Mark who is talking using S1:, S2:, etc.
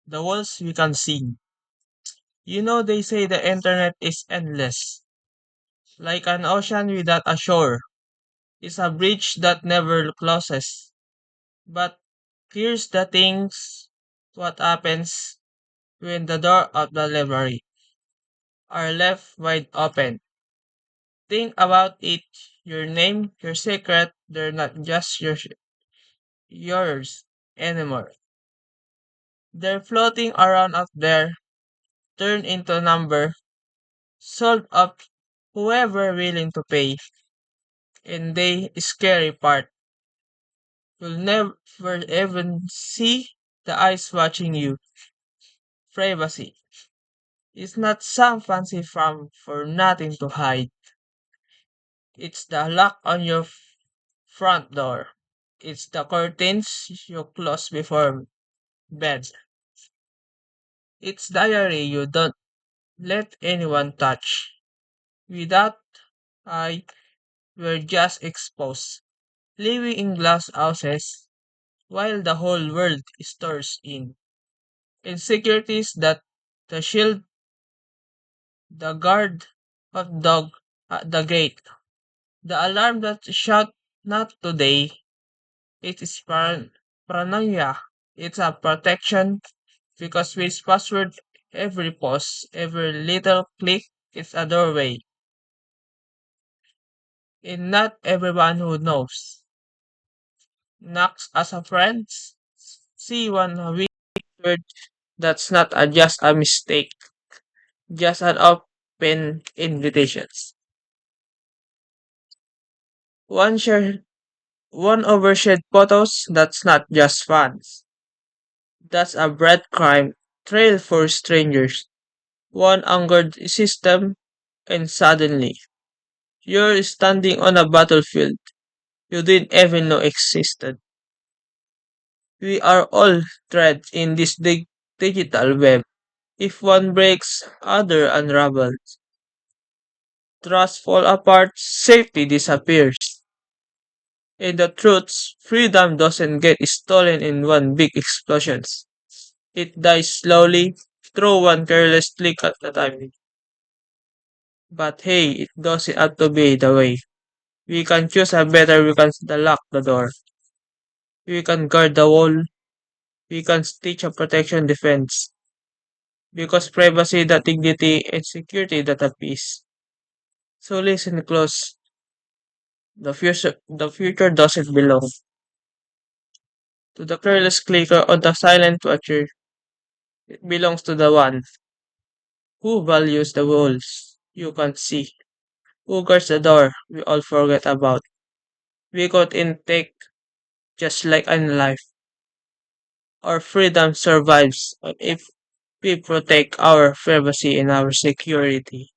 S1: The walls we can see. You know they say the internet is endless. Like an ocean without a shore. It's a bridge that never closes. But here's the things what happens when the door of the library are left wide open. Think about it. Your name, your secret, they're not just yours anymore. They're floating around up there, turned into number, sold up whoever willing to pay. And the scary part, you'll never even see the eyes watching you. Privacy. It's not some fancy farm for nothing to hide. It's the lock on your front door. It's the curtains you close before bed. It's diary you don't let anyone touch. Without I were just exposed, living in glass houses while the whole world stores in. Insecurities that the shield, the guard of dog at the gate, the alarm that shout not today. It is paranoia. It's a protection because with password every pause, every little click is a doorway. And not everyone who knows knocks as a friend. See one weird word that's not just a mistake, just an open invitation. One share, one overshared photos that's not just fans. That's a breadcrumb trail for strangers. One angered system, and suddenly you're standing on a battlefield you didn't even know existed. We are all threads in this digital web. If one breaks, other unravels. Trust fall apart, safety disappears. And the truth, freedom doesn't get stolen in one big explosion. It dies slowly, through one careless click at a time. But hey, it doesn't have to be the way. We can choose a better, we can lock the door. We can guard the wall. We can stitch a protection defense. Because privacy, the dignity, and security that a peace. So listen close. The future doesn't belong to the careless clicker or the silent watcher. It belongs to the one who values the walls you can't see. Who guards the door we all forget about. We got in tech just like in life. Our freedom survives if we protect our privacy and our security.